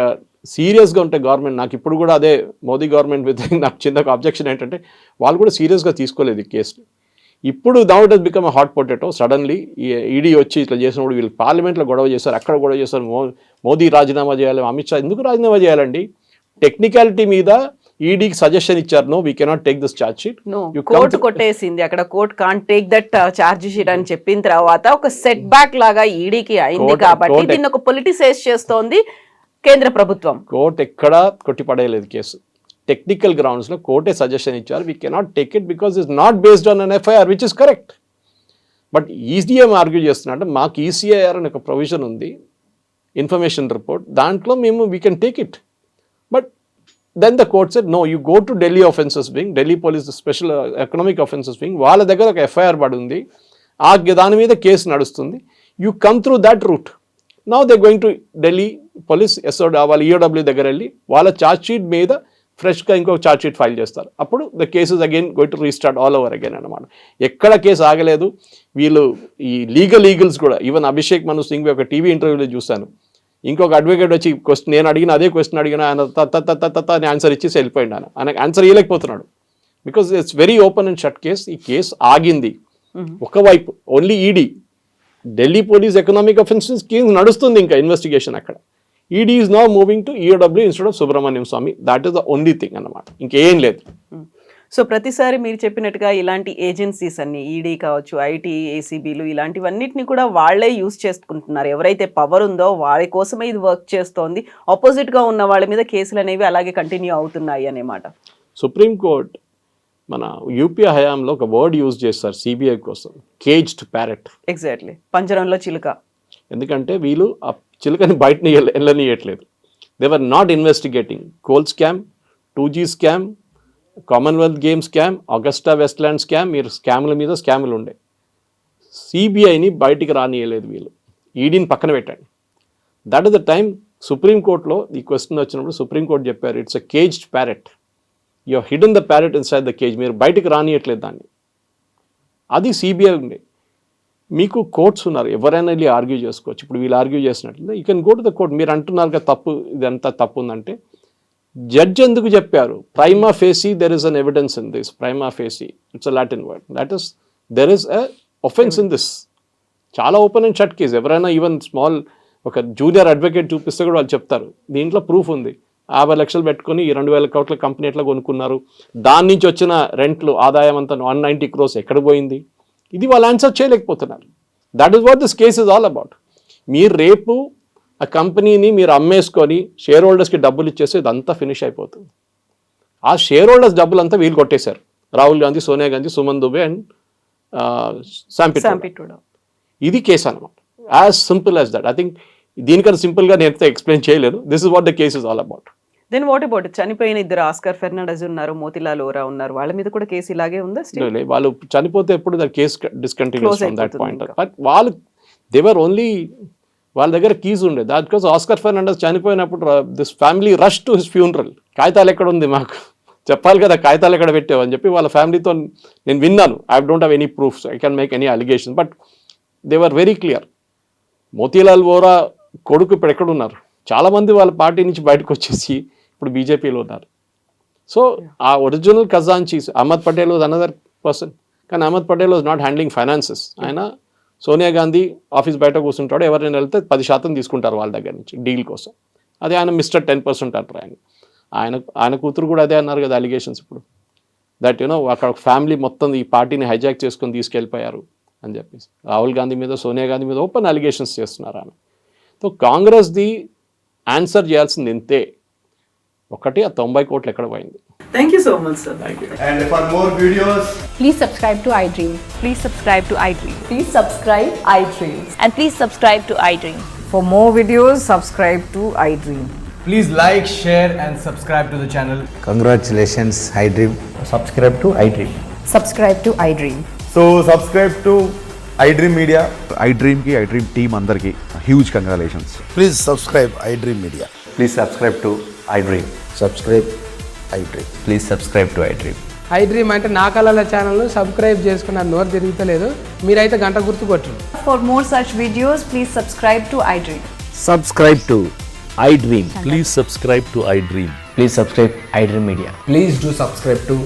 సీరియస్గా ఉంటే గవర్నమెంట్, నాకు ఇప్పుడు కూడా అదే మోదీ గవర్నమెంట్ విత్ నాకు చిన్న అబ్జెక్షన్ ఏంటంటే వాళ్ళు కూడా సీరియస్గా తీసుకోలేదు ఈ కేసుని. ఇప్పుడు now it has become a hot potato. Suddenly ED వచ్చి ఇట్లా చేసినప్పుడు వీళ్ళు పార్లమెంట్లో గొడవ చేస్తారు, అక్కడ గొడవ చేస్తారు, మోదీ రాజీనామా చేయాలి, అమిత్ షా ఎందుకు రాజీనామా చేయాలండి? టెక్నికాలిటీ మీద ఈడీకి సజెషన్ ఇచ్చారు, no we cannot take this charge sheet. Court కొట్టేసింది అక్కడ, court can't take that charge sheet అని చెప్పిన తర్వాత ఒక సెట్ బ్యాక్ లాగా ఈడీకి అయింది. కాబట్టి దీన్ని ఒక పొలిటిసైజ్ చేస్తోంది కేంద్ర ప్రభుత్వం. కోర్టు ఎక్కడా కొట్టిపడేయలేదు కేసు. టెక్నికల్ గ్రౌండ్స్లో కోర్టే సజెషన్ ఇచ్చారు, we cannot take it because it's not based on an FIR which is correct. But ECIR argue చేస్తున్నట్టు మాకు ఈసీఐఆర్ అనే ఒక ప్రొవిజన్ ఉంది, ఇన్ఫర్మేషన్ రిపోర్ట్, దాంట్లో మేము we can take it. But then the court said no, you go to Delhi offences wing, Delhi police special economic offences wing, వాళ్ళ దగ్గర ఒక ఎఫ్ఐఆర్ పడి ఉంది, ఆ దాని మీద కేసు నడుస్తుంది, you come through that route. Now they going to Delhi police వాళ్ళ ఈఓడబ్ల్యూ దగ్గర వెళ్ళి వాళ్ళ ఛార్జ్ షీట్ మీద ఫ్రెష్గా ఇంకొక ఛార్జ్ షీట్ ఫైల్ చేస్తారు. అప్పుడు the cases again going to restart all over again అనమాట. ఎక్కడ కేసు ఆగలేదు. వీళ్ళు ఈ ఈగల్స్ కూడా, ఈవెన్ అభిషేక్ మను సింఘ్వి ఒక టీవీ ఇంటర్వ్యూలో చూశాను, ఇంకొక అడ్వకేట్ వచ్చి క్వశ్చన్ నేను అడిగిన అదే క్వశ్చన్ అడిగిన ఆయన అని ఆన్సర్ ఇచ్చేసి వెళ్ళిపోయింది. ఆయన ఆన్సర్ ఇవ్వలేకపోతున్నాడు because it's very open and shut case. ఈ కేసు ఆగింది. ఒకవైపు only ED, Delhi police economic offences case నడుస్తుంది, ఇంకా ఇన్వెస్టిగేషన్ అక్కడ. ED is now moving to EOW instead of Subramanian Swamy. That is the only thing అన్నమాట, ఇంకేం లేదు. సో ప్రతిసారి మీరు చెప్పినట్టుగా ఇలాంటి ఏజెన్సీస్ అన్ని, ఈడీ కావచ్చు, ఐటీ, ఏసీబీలు, ఇలాంటివన్నిటిని కూడా వాళ్లే యూజ్ చేసుకుంటున్నారు. ఎవరైతే పవర్ ఉందో వారి కోసమే ఇది వర్క్ చేస్తోంది. ఆపోజిట్గా ఉన్న వాళ్ళ మీద కేసులు అనేవి అలాగే కంటిన్యూ అవుతున్నాయి అన్నమాట. సుప్రీంకోర్టు మన యూపీ హయాంలో ఒక వర్డ్ యూజ్ చేస్తారు సిబిఐ కోసం, కేజ్డ్ ప్యారెట్. ఎగ్జాక్ట్లీ, పంజరంలో చిలుక. ఎందుకంటే వీళ్ళు ఆ చిలుకని బయటని వెళ్ళనియట్లేదు. They were not investigating coal scam, 2G scam, Commonwealth game scam, Agusta Westland scam. మీరు స్కామ్ల మీద స్కామ్లు ఉండే. సిబిఐని బయటికి రానియలేదు వీళ్ళు, ఈడీని పక్కన పెట్టండి. దట్ ఇస్ ద టైం సుప్రీంకోర్టులో ఈ క్వశ్చన్ వచ్చినప్పుడు సుప్రీంకోర్టు చెప్పారు, it's a caged parrot, you have hidden the parrot inside the cage, మీరు బయటికి రానియట్లేదు దాన్ని. అది సిబిఐ ఉండే. మీకు కోర్ట్స్ ఉన్నారు, ఎవరైనా వెళ్ళి ఆర్గ్యూ చేసుకోవచ్చు. ఇప్పుడు వీళ్ళు ఆర్గ్యూ చేసినట్లయితే you can go to the court. మీరు అంటున్నారు కదా తప్పు, ఇదంతా తప్పు ఉందంటే జడ్జ్ ఎందుకు చెప్పారు? Prima facie there is an evidence in this. Prima facie it's a Latin word, that is there is a offence in this. చాలా ఓపెన్ అండ్ షట్ కేసు. ఎవరైనా ఈవెన్ స్మాల్ ఒక జూనియర్ అడ్వకేట్ చూపిస్తే కూడా వాళ్ళు చెప్తారు దీంట్లో ప్రూఫ్ ఉంది. 50 లక్షలు పెట్టుకొని ఈ 2,000 కోట్ల కంపెనీ ఎట్లా కొనుక్కున్నారు, దాని నుంచి వచ్చిన రెంట్లు ఆదాయం అంతా 190 crores ఎక్కడ పోయింది, ఇది వాళ్ళు ఆన్సర్ చేయలేకపోతున్నారు. That is what this case is all about. మీరు రేపు ఆ కంపెనీని మీరు అమ్మేసుకొని షేర్ హోల్డర్స్కి డబ్బులు ఇచ్చేస్తే ఇదంతా ఫినిష్ అయిపోతుంది. ఆ షేర్ హోల్డర్స్ డబ్బులు అంతా వీళ్ళు కొట్టేశారు, రాహుల్ గాంధీ, సోనియా గాంధీ, సుమన్ దుబే అండ్ శాంపిట్రూడో. ఇది కేసు అనమాట. As simple as that. I think దీనికన్నా సింపుల్గా నేను ఎక్స్ప్లెయిన్ చేయలేను. This is what the case is all about. Then what about చనిపోయిన ఇద్దరు, ఆస్కార్ ఫెర్నాండెజ్ ఉన్నారు, మోతిలాల్ ఓరా ఉన్నారు, వాళ్ళ మీద కూడా కేసు ఇలాగే ఉందా? వాళ్ళు చనిపోతే ఎప్పుడు the case discontinuous from that point. ఇంకా. బట్ వాళ్ళు దేవర్ ఓన్లీ, వాళ్ళ దగ్గర కీస్ ఉండే. దాట్ బికాస్ ఆస్కార్ ఫెర్నాండెజ్ చనిపోయినప్పుడు this family rush to his funeral. కాగితాలు ఎక్కడ ఉంది మాకు చెప్పాలి కదా, కాగితాలు ఎక్కడ పెట్టావు అని చెప్పి వాళ్ళ ఫ్యామిలీతో నేను విన్నాను. I don't have any proofs, I can make any allegation, but they were very clear. Motilal Vora కొడుకు ఇప్పుడు ఎక్కడున్నారు? చాలామంది వాళ్ళ పార్టీ నుంచి బయటకు వచ్చేసి ఇప్పుడు బీజేపీలో ఉన్నారు. సో ఆ ఒరిజినల్ ఖజాంచీస్ Ahmed Patel was another person, కానీ Ahmed Patel was not handling finances. ఆయన సోనియా గాంధీ ఆఫీస్ బయట కూర్చుంటాడు, ఎవరైనా వెళ్తే 10% తీసుకుంటారు వాళ్ళ దగ్గర నుంచి డీల్ కోసం. అదే ఆయన మిస్టర్ 10% అంటారు. ఆయన కూతురు కూడా అదే అన్నారు కదా అలిగేషన్స్ ఇప్పుడు, దట్ యూనో అక్కడ ఫ్యామిలీ మొత్తం ఈ పార్టీని హైజాక్ చేసుకొని తీసుకెళ్ళిపోయారు అని చెప్పేసి రాహుల్ గాంధీ మీద, సోనియా గాంధీ మీద ఓపెన్ అలిగేషన్స్ చేస్తున్నారు ఆమె. సో కాంగ్రెస్ది ఆన్సర్ చేయాల్సింది ఇంతే, ఒకటి ఆ 90 కోట్లు ఎక్కడ పోయింది. Thank you so much sir. Thank you. And for more videos, Please subscribe to iDream. Please subscribe to iDream. Please subscribe iDream. And please subscribe to iDream. For more videos, subscribe to iDream. please like, share, and subscribe to the channel. Congratulations, iDream. subscribe to iDream. Subscribe to iDream. So subscribe to iDream Media. iDream team అందరికి huge congratulations. Please subscribe iDream Media. Please subscribe to iDream. Subscribe iDream. Please subscribe to iDream. iDream అంటే నా కళల ఛానల్ను subscribe చేసుకున్న నోరు తిరుగుతలేదు, మీరైతే గంట గుర్తు కొట్టండి. For more such videos, please subscribe to iDream. Subscribe to iDream. Please subscribe to iDream. Please subscribe iDream Media. Please do subscribe to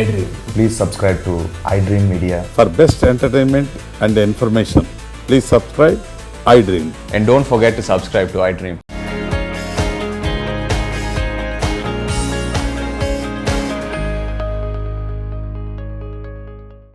iDream. Please subscribe to iDream Media. For best entertainment and information, please subscribe iDream. And don't forget to subscribe to iDream.